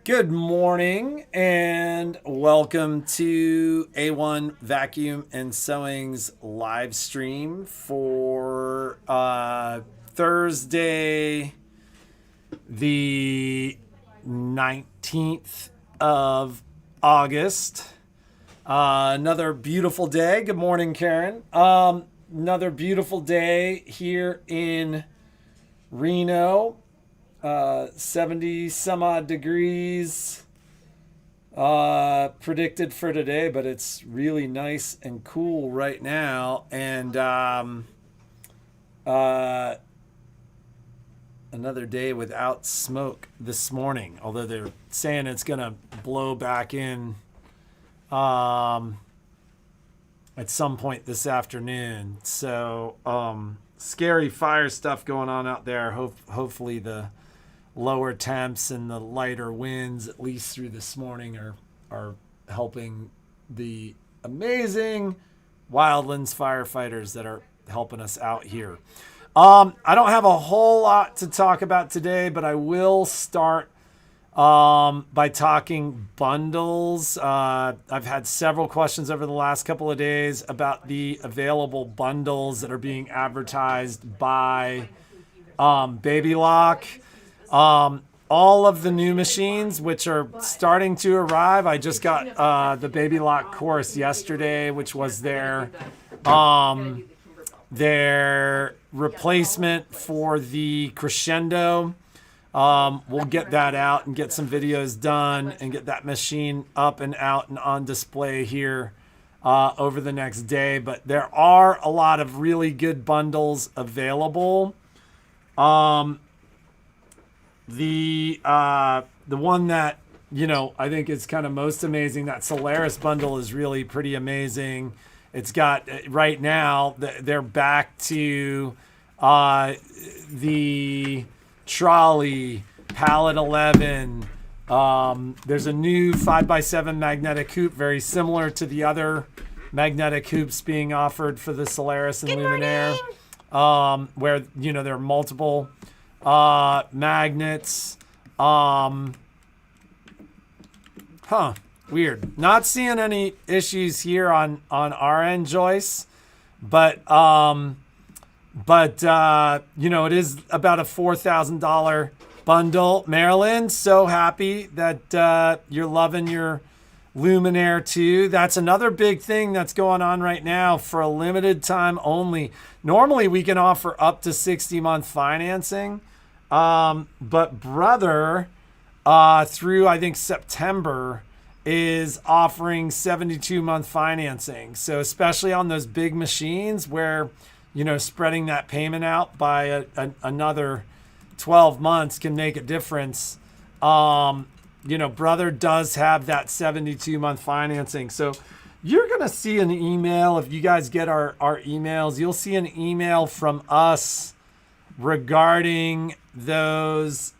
Good morning and welcome to A1 Vacuum and Sewing's live stream for Thursday, the 19th of August. Another beautiful day. Good morning, Karen. Another beautiful day here in Reno. 70 some odd degrees predicted for today, but it's really nice and cool right now. And another day without smoke this morning, although they're saying it's going to blow back in at some point this afternoon. So scary fire stuff going on out there. Hopefully the lower temps and the lighter winds, at least through this morning, are helping the amazing wildlands firefighters that are helping us out here. I don't have a whole lot to talk about today, but I will start by talking bundles. I've had several questions over the last couple of days about the available bundles that are being advertised by Baby Lock. All of the new machines, which are starting to arrive. I just got the Baby Lock course yesterday, which was their replacement for the Crescendo. We'll get that out and get some videos done and get that machine up and out and on display here over the next day. But there are a lot of really good bundles available. The one that, I think is kind of most amazing, that Solaris bundle is really pretty amazing. It's got, right now, they're back to the trolley, pallet 11. There's a new 5x7 magnetic hoop, very similar to the other magnetic hoops being offered for the Solaris and Luminaire, where, there are multiple magnets. Weird. Not seeing any issues here on our end, Joyce, but it is about a $4,000 bundle. Marilyn, so happy that you're loving your Luminaire too. That's another big thing that's going on right now for a limited time only. Normally we can offer up to 60-month financing. But Brother, through I think September, is offering 72-month financing. So especially on those big machines where, spreading that payment out by another 12 months can make a difference. Brother does have that 72-month financing. So you're going to see an email. If you guys get our emails, you'll see an email from us regarding those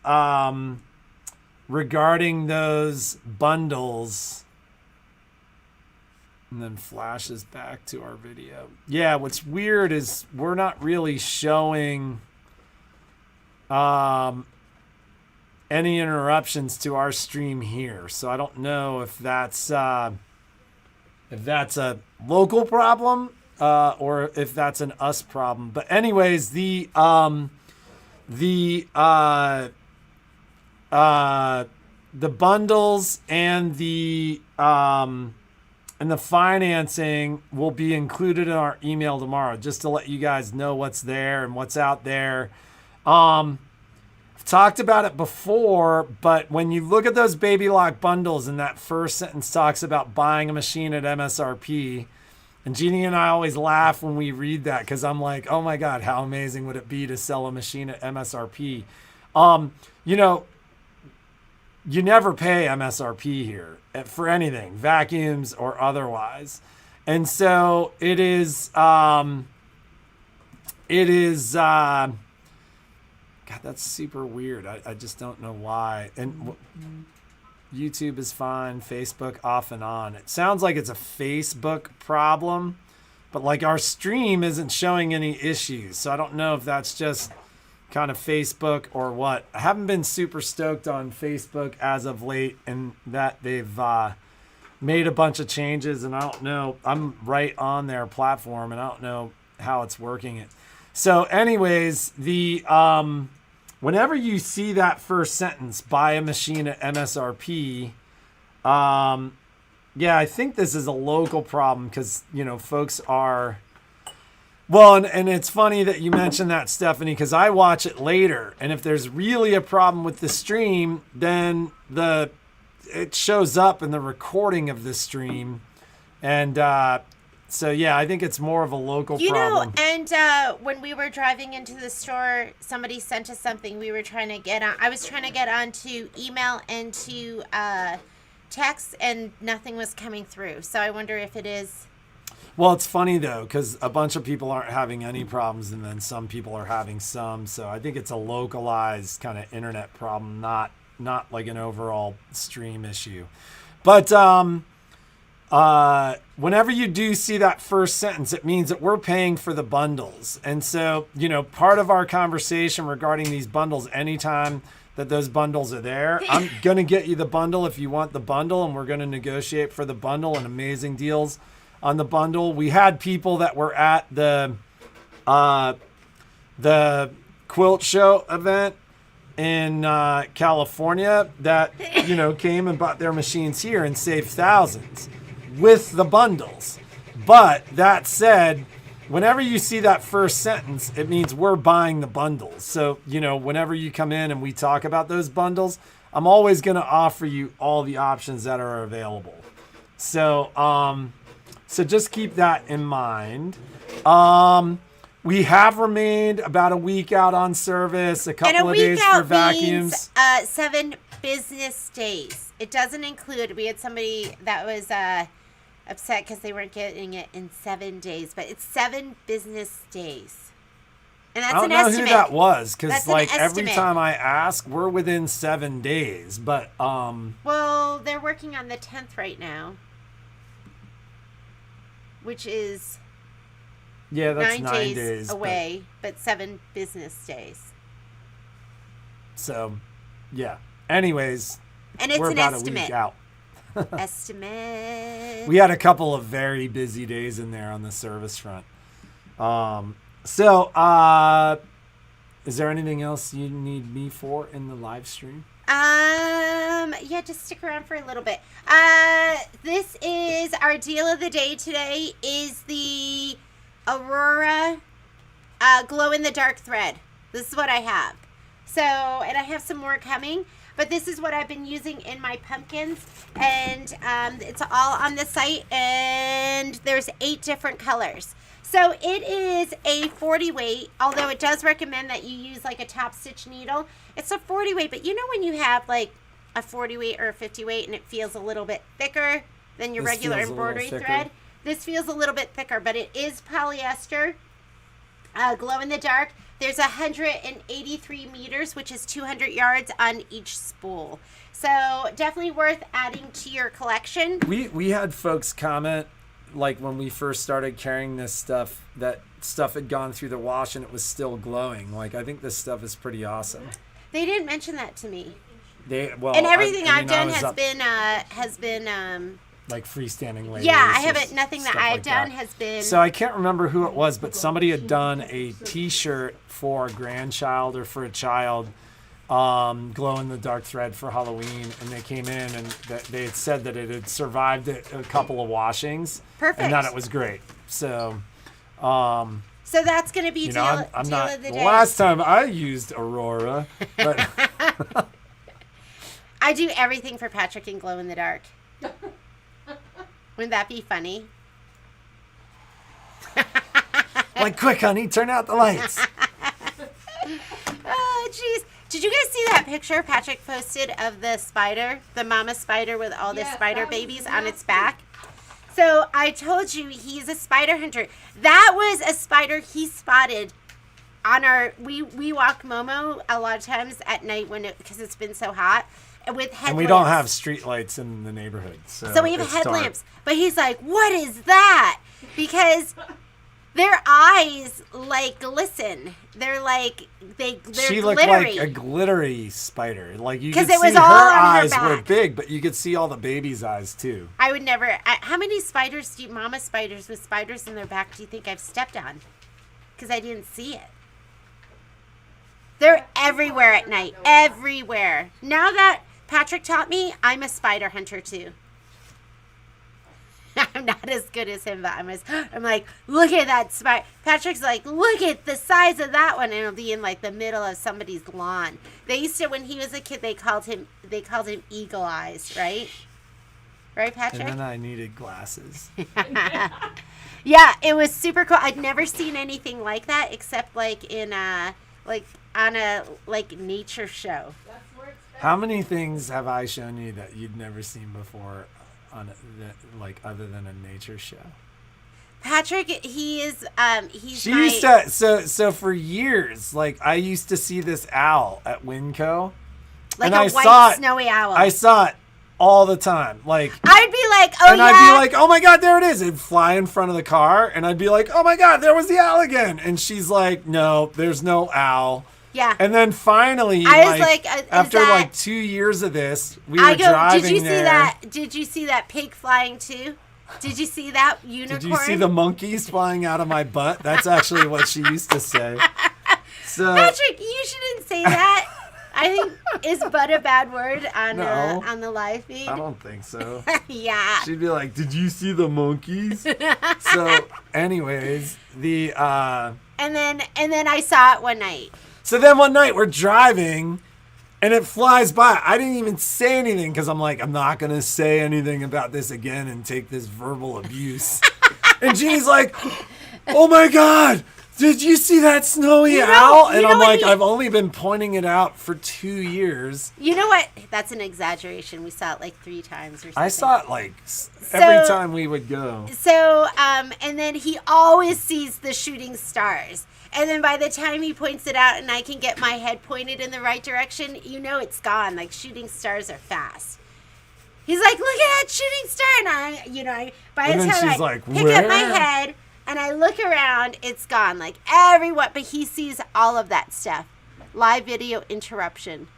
bundles, and then flashes back to our video. Yeah, what's weird is we're not really showing any interruptions to our stream here, so I don't know if that's a local problem or if that's an us problem. But anyways, the bundles and the financing will be included in our email tomorrow, just to let you guys know what's there and what's out there. I've talked about it before, but when you look at those Baby Lock bundles and that first sentence talks about buying a machine at MSRP, and Jeannie and I always laugh when we read that because I'm like, oh my God, how amazing would it be to sell a machine at MSRP? You never pay MSRP here for anything, vacuums or otherwise. And so it is, God, that's super weird. I just don't know why. And YouTube is fine, Facebook off and on. It sounds like it's a Facebook problem, but like our stream isn't showing any issues. So I don't know if that's just kind of Facebook or what. I haven't been super stoked on Facebook as of late, and that they've made a bunch of changes, and I don't know. I'm right on their platform, and I don't know how it's working. So anyways, the whenever you see that first sentence, buy a machine at MSRP, yeah, I think this is a local problem because, folks are... Well, and it's funny that you mentioned that, Stephanie, because I watch it later, and if there's really a problem with the stream, then it shows up in the recording of the stream, and so yeah, I think it's more of a local problem. And when we were driving into the store, somebody sent us something. We were trying to get on. I was trying to get onto email and to text, and nothing was coming through. So I wonder if it is. Well, it's funny, though, because a bunch of people aren't having any problems, and then some people are having some. So I think it's a localized kind of internet problem, not like an overall stream issue. But whenever you do see that first sentence, it means that we're paying for the bundles. And so, part of our conversation regarding these bundles, anytime that those bundles are there, I'm going to get you the bundle if you want the bundle, and we're going to negotiate for the bundle and amazing deals on the bundle. We had people that were at the quilt show event in California that, came and bought their machines here and saved thousands with the bundles. But that said, whenever you see that first sentence, it means we're buying the bundles. So, whenever you come in and we talk about those bundles, I'm always going to offer you all the options that are available. So, so just keep that in mind. We have remained about a week out on service, a couple of days for vacuums. 7 business days. It doesn't include, we had somebody that was upset because they weren't getting it in 7 days, but it's 7 business days. And that's an estimate. I don't know who that was, because every time I ask, we're within 7 days. But well, they're working on the 10th right now, which is that's 9 days away, but 7 business days. So, yeah. Anyways, and it's we're an about estimate. A week out. Estimate. We had a couple of very busy days in there on the service front. So, is there anything else you need me for in the live stream? Yeah, just stick around for a little bit. This is our deal of the day today is the Aurora glow in the dark thread. This is what I have. So, and I have some more coming, but this is what I've been using in my pumpkins, and it's all on the site, and there's 8 different colors. So it is a 40 weight, although it does recommend that you use like a top stitch needle. It's a 40 weight, but when you have like a 40 weight or a 50 weight and it feels a little bit thicker than your regular embroidery thread, this feels a little bit thicker, but it is polyester, glow in the dark. There's 183 meters, which is 200 yards on each spool. So definitely worth adding to your collection. We had folks comment, like when we first started carrying this stuff, that stuff had gone through the wash and it was still glowing. Like, I think this stuff is pretty awesome. They didn't mention that to me. And everything I've done has been like freestanding layers. Yeah, I haven't. Nothing that I've done has been. So I can't remember who it was, but somebody had done a T-shirt for a grandchild or for a child, glow in the dark thread for Halloween, and they came in and they had said that it had survived a couple of washings. Perfect. And that it was great. So. So that's going to be deal of the day. Last time I used Aurora, but I do everything for Patrick in glow in the dark. Wouldn't that be funny? Like, quick, honey, turn out the lights. Oh, jeez. Did you guys see that picture Patrick posted of the spider, the mama spider with all the spider babies on its back? So I told you he's a spider hunter. That was a spider he spotted on our. We walk Momo a lot of times at night because it's been so hot. With headlamps. And we don't have street lights in the neighborhood. So we have headlamps. But he's like, what is that? Because Their eyes like glisten. They're like they're She looked glittery. like a glittery spider. Like you 'Cause could it was see all her on her eyes were back. big, but you could see all the baby's eyes too. I would never. How many spiders mama spiders with spiders in their back do you think I've stepped on? Because I didn't see it. They're everywhere at night. Everywhere. Now that Patrick taught me, I'm a spider hunter too. I'm not as good as him, but I'm like, look at that spider. Patrick's like, look at the size of that one, and it'll be in like the middle of somebody's lawn. They used to, when he was a kid, they called him Eagle Eyes, right? Right, Patrick? And then I needed glasses. Yeah, it was super cool. I'd never seen anything like that except like in on a nature show. How many things have I shown you that you'd never seen before on other than a nature show? Patrick, he is he's She my used to so for years, like I used to see this owl at Winco. like and a I white saw it, snowy owl. I saw it all the time. Like I'd be like, oh and yeah. I'd be like, oh my God, there it is. It'd fly in front of the car. And I'd be like, oh my God, there was the owl again. And she's like, no, there's no owl. Yeah. And then finally, I was like, after that... like 2 years of this, we were driving did you there. see that? Did you see that pig flying too? Did you see that unicorn? Did you see the monkeys flying out of my butt? That's actually what she used to say. So Patrick, you shouldn't say that. I think is but a bad word on the live feed. I don't think so. Yeah. She'd be like, "Did you see the monkeys?" So, anyways, and then I saw it one night. So then one night we're driving, and it flies by. I didn't even say anything because I'm like, I'm not gonna say anything about this again and take this verbal abuse. And Jeannie's like, "Oh my God, did you see that snowy owl?" And I'm like, I've only been pointing it out for 2 years. You know what? That's an exaggeration. We saw it like 3 times or something. I saw it like every time we would go. So, and then he always sees the shooting stars. And then by the time he points it out and I can get my head pointed in the right direction, you know it's gone. Like shooting stars are fast. He's like, look at that shooting star. And by the time I like, pick up my head and I look around, it's gone. Like everyone, but he sees all of that stuff. Live video interruption.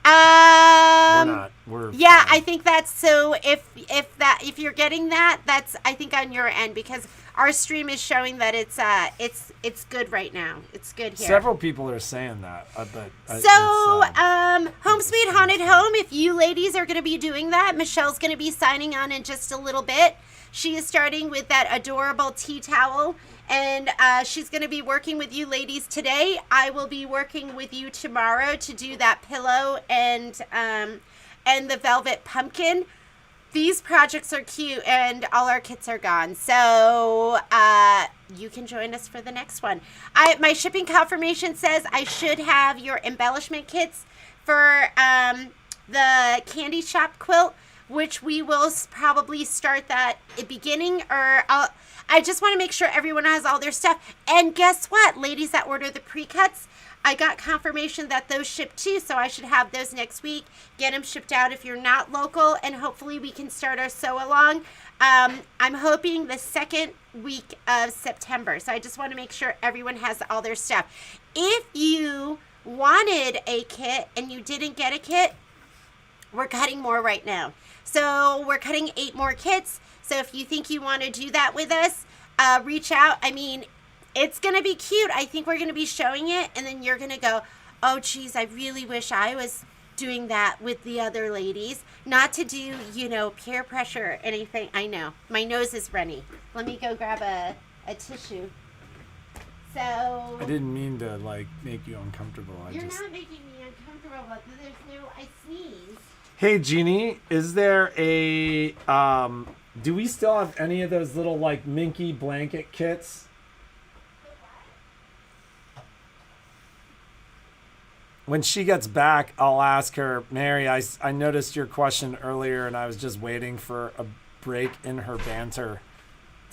We're not. We're yeah, fine. I think that's so. If you're getting that, that's I think on your end because our stream is showing that it's good right now. It's good here. Several people are saying that, but Home Sweet Haunted Home. If you ladies are going to be doing that, Michelle's going to be signing on in just a little bit. She is starting with that adorable tea towel. And she's going to be working with you ladies today. I will be working with you tomorrow to do that pillow and the velvet pumpkin. These projects are cute and all our kits are gone. So you can join us for the next one. My shipping confirmation says I should have your embellishment kits for the candy shop quilt, which we will probably start that at beginning or I just want to make sure everyone has all their stuff. And guess what? Ladies that order the pre-cuts, I got confirmation that those ship too, so I should have those next week. Get them shipped out if you're not local, and hopefully we can start our sew-along. I'm hoping the second week of September, so I just want to make sure everyone has all their stuff. If you wanted a kit and you didn't get a kit, we're cutting more right now. So we're cutting 8 more kits. So if you think you want to do that with us, reach out. I mean, it's going to be cute. I think we're going to be showing it. And then you're going to go, oh, geez, I really wish I was doing that with the other ladies. Not to do, peer pressure or anything. I know. My nose is runny. Let me go grab a tissue. So. I didn't mean to, make you uncomfortable. You're not making me uncomfortable, but I sneeze. Hey, Jeannie, is there a, do we still have any of those little, Minky blanket kits? When she gets back, I'll ask her, Mary, I noticed your question earlier, and I was just waiting for a break in her banter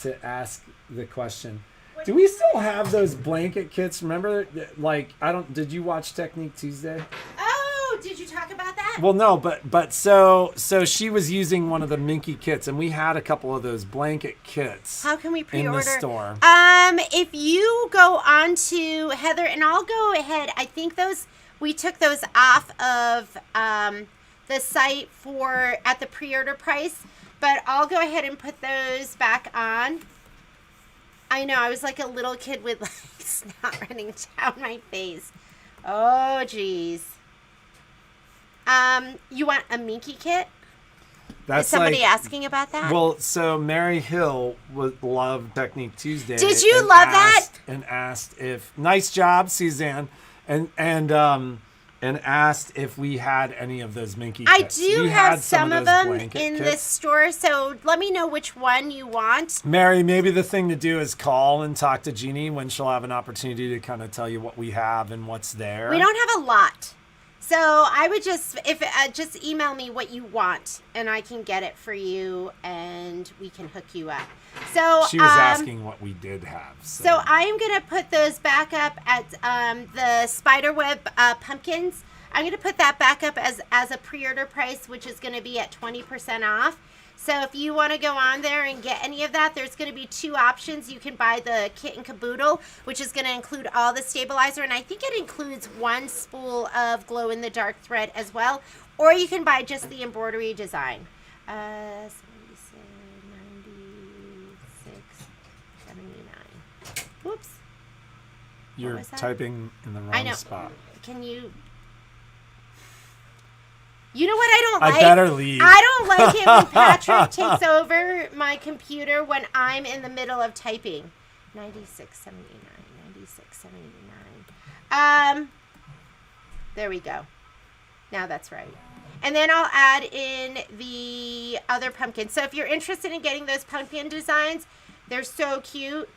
to ask the question. Do we still have those blanket kits? Remember, did you watch Technique Tuesday? Oh, did you talk about about that? Well, no, but so she was using one of the Minky Kits, and we had a couple of those blanket kits. How can we pre-order? In the store. If you go on to Heather, and I'll go ahead. I think we took those off of the site at the pre-order price, but I'll go ahead and put those back on. I know, I was like a little kid with like snot running down my face. Oh, geez. You want a Minky Kit? That's Is somebody asking about that? Well, so Mary Hill loved Technique Tuesday. Did you love that? And asked if nice job, Suzanne, and asked if we had any of those Minky Kits. I do have some of them in kits. this store, so let me know which one you want. Mary, maybe the thing to do is call and talk to Jeannie when she'll have an opportunity to kind of tell you what we have and what's there. We don't have a lot. So I would just email me what you want, and I can get it for you, and we can hook you up. So she was asking what we did have. So I am gonna put those back up at the spiderweb pumpkins. I'm gonna put that back up as a pre-order price, which is gonna be at 20% off. So if you want to go on there and get any of that, there's going to be two options. You can buy the kit and caboodle, which is going to include all the stabilizer, and I think it includes one spool of glow-in-the-dark thread as well. Or you can buy just the embroidery design. 96, 79. Whoops. You're typing in the wrong spot. Can you... You know what I don't like? I better leave. I don't like it when Patrick takes over my computer when I'm in the middle of typing. 9679. There we go. Now that's right. And then I'll add in the other pumpkin. So if you're interested in getting those pumpkin designs, they're so cute.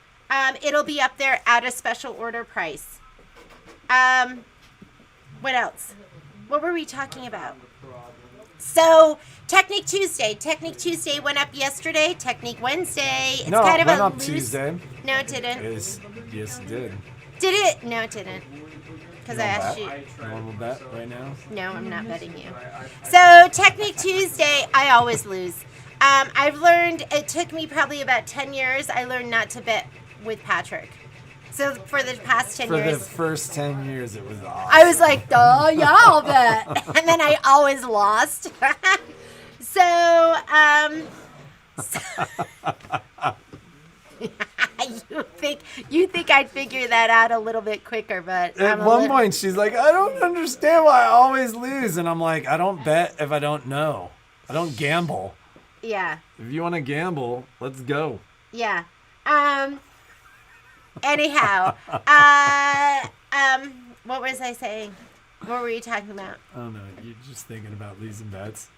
It'll be up there at a special order price. What else? What were we talking about? So, Technique Tuesday. Technique Tuesday went up yesterday. Technique Wednesday. It's kind of went a up loose... Tuesday. No, it didn't. Yes, it did. Did it? No, it didn't. Because I asked you. You want to bet right now? No, I'm not betting you. So, Technique Tuesday, I always lose. I've learned, it took me probably about 10 years, I learned not to bet with Patrick. So for the past 10 years. For the first 10 years, it was awesome. I was like, duh, yeah, I'll bet. And then I always lost. You think I'd figure that out a little bit quicker, but at one point she's like, I don't understand why I always lose. And I'm like, I don't bet if I don't know. I don't gamble. Yeah. If you want to gamble, let's go. Yeah. Anyhow, what was I saying? What were you talking about? I don't know. You're just thinking about losing bets.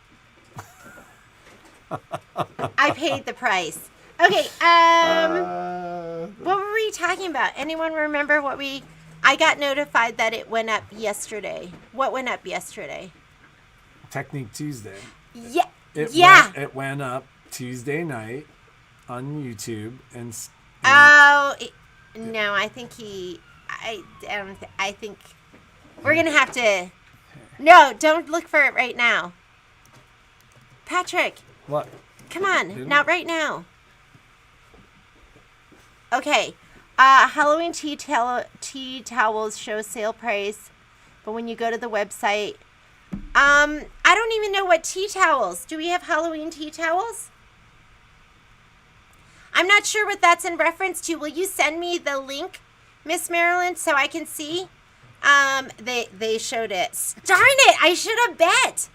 I paid the price. Okay. What were we talking about? Anyone remember what I got notified that it went up yesterday. What went up yesterday? Technique Tuesday. Yeah. It went up Tuesday night on YouTube and no, I think I think we're gonna have to. No, don't look for it right now. Patrick. What? Come on, not right now. Okay. Halloween tea towels show sale price, but when you go to the website, I don't even know what tea towels. Do we have Halloween tea towels? I'm not sure what that's in reference to. Will you send me the link, Miss Marilyn, so I can see? They showed it. Darn it! I should have bet.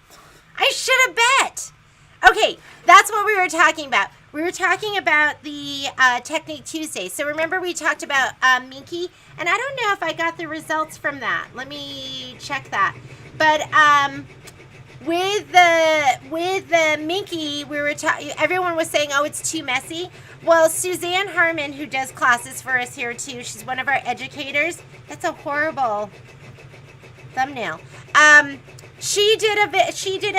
Okay, that's what we were talking about. We were talking about the Technique Tuesday. So remember we talked about Minky, and I don't know if I got the results from that. Let me check that. But with the Minky, everyone was saying, oh, it's too messy. Well, Suzanne Harmon, who does classes for us here too, she's one of our educators. That's a horrible thumbnail. She did a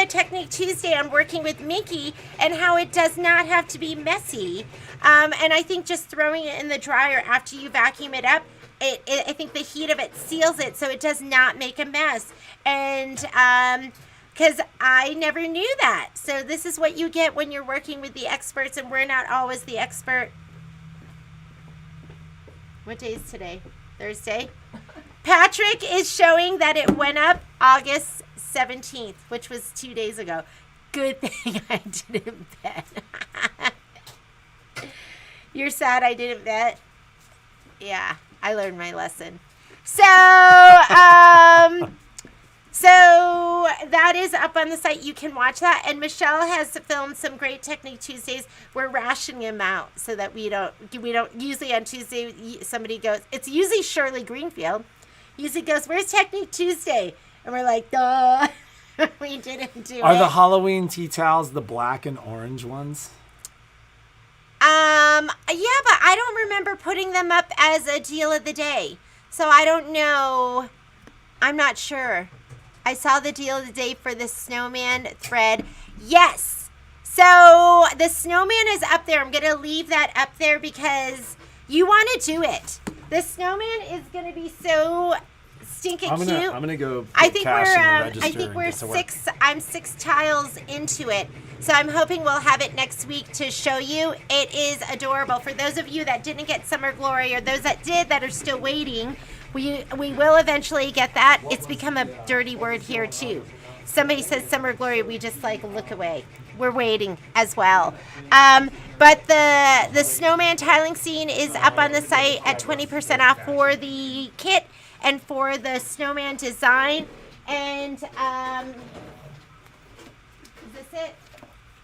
Technique Tuesday on working with Minky and how it does not have to be messy. And I think just throwing it in the dryer after you vacuum it up, I think the heat of it seals it so it does not make a mess. And because I never knew that. So this is what you get when you're working with the experts, and we're not always the expert. What day is today? Thursday? Patrick is showing that it went up August 17th, which was 2 days ago. Good thing I didn't bet. You're sad I didn't bet? Yeah, I learned my lesson. So that is up on the site. You can watch that. And Michelle has filmed some great Technique Tuesdays. We're rationing them out so that we don't usually on Tuesday somebody goes, it's usually Shirley Greenfield, usually goes, where's Technique Tuesday? And we're like, duh. We didn't do it. Are the Halloween tea towels the black and orange ones? Yeah, but I don't remember putting them up as a deal of the day. So I don't know. I'm not sure. I saw the deal of the day for the snowman thread. Yes. So the snowman is up there. I'm going to leave that up there because you want to do it. The snowman is going to be so stinking cute. I'm gonna go. I think we're six. I'm 6 tiles into it, so I'm hoping we'll have it next week to show you. It is adorable. For those of you that didn't get Summer Glory, or those that did that are still waiting, we will eventually get that. It's become a dirty word here too. Somebody says Summer Glory, we just like look away. We're waiting as well. But the snowman tiling scene is up on the site at 20% off for the kit and for the snowman design. And is this it?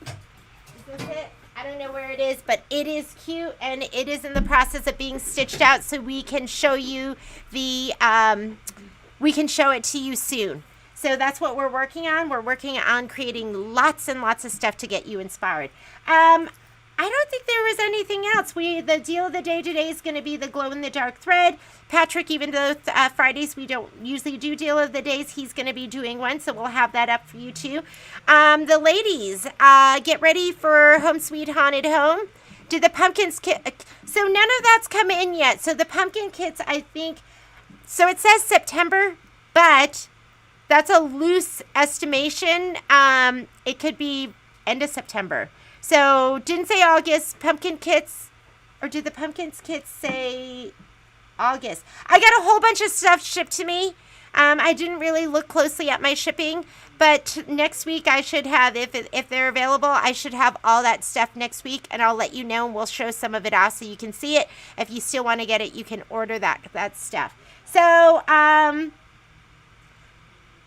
Is this it? I don't know where it is, but it is cute, and it is in the process of being stitched out, so we can show you we can show it to you soon. So that's what we're working on. We're working on creating lots and lots of stuff to get you inspired. I don't think there was anything else. The deal of the day today is going to be the glow-in-the-dark thread. Patrick, even though Fridays we don't usually do deal of the days, he's going to be doing one, so we'll have that up for you too. The ladies, get ready for Home Sweet Haunted Home. Did the pumpkins kit? So none of that's come in yet. So the pumpkin kits, I think. So it says September, but that's a loose estimation. It could be end of September. So didn't say August. Pumpkin kits, or did the pumpkins kits say August? I got a whole bunch of stuff shipped to me. I didn't really look closely at my shipping, but next week I should have, if they're available, I should have all that stuff next week, and I'll let you know, and we'll show some of it off so you can see it. If you still want to get it, you can order that stuff. So,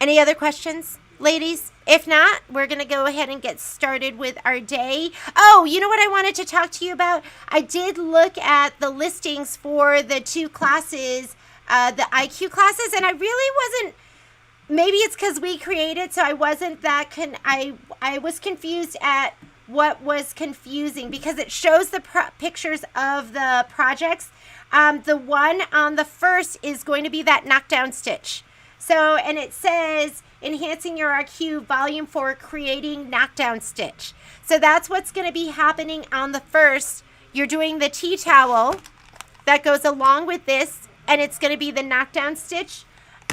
any other questions, ladies? If not, we're going to go ahead and get started with our day. Oh, you know what I wanted to talk to you about? I did look at the listings for the 2 classes, the IQ classes, and I really wasn't, maybe it's because we created, so I wasn't that, I was confused at what was confusing, because it shows the pictures of the projects. The one on the first is going to be that knockdown stitch. So, and it says, Enhancing Your RQ, Volume 4, Creating Knockdown Stitch. So that's what's going to be happening on the first. You're doing the tea towel that goes along with this, and it's going to be the knockdown stitch.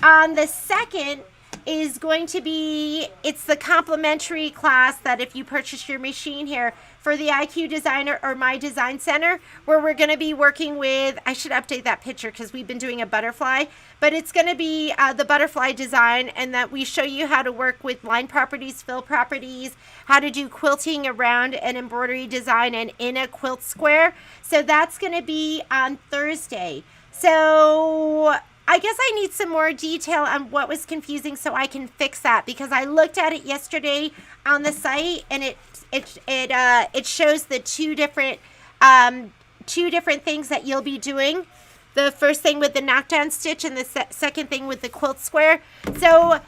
On the second is going to be, it's the complimentary class that if you purchase your machine here for the IQ Designer or My Design Center, where we're going to be working with, I should update that picture because we've been doing a butterfly, but it's going to be the butterfly design, and that we show you how to work with line properties, fill properties, how to do quilting around an embroidery design and in a quilt square. So that's going to be on Thursday. So I guess I need some more detail on what was confusing so I can fix that, because I looked at it yesterday on the site, and it shows the two different things that you'll be doing. The first thing with the knockdown stitch and the second thing with the quilt square. So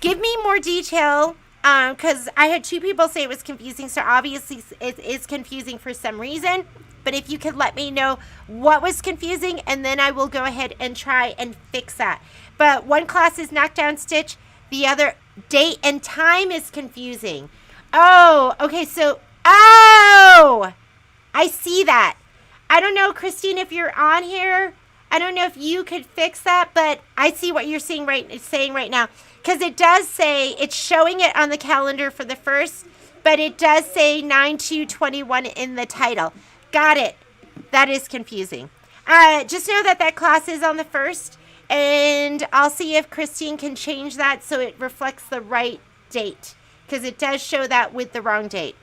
give me more detail, because I had 2 people say it was confusing, so obviously it is confusing for some reason. But if you could let me know what was confusing, and then I will go ahead and try and fix that. But one class is knockdown stitch. The other date and time is confusing. Oh, okay. So, I see that. I don't know, Christine, if you're on here. I don't know if you could fix that, but I see what you're saying right now. Because it does say, it's showing it on the calendar for the 1st, but it does say 9/2/21 in the title. Got it. That is confusing. Just know that that class is on the 1st, and I'll see if Christine can change that so it reflects the right date. Because it does show that with the wrong date.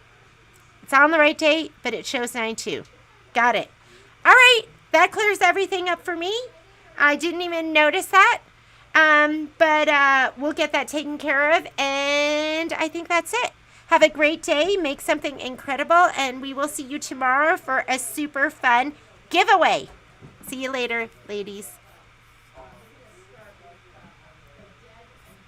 It's on the right date, but it shows 9/2. Got it. All right. That clears everything up for me. I didn't even notice that. But we'll get that taken care of. And I think that's it. Have a great day. Make something incredible. And we will see you tomorrow for a super fun giveaway. See you later, ladies.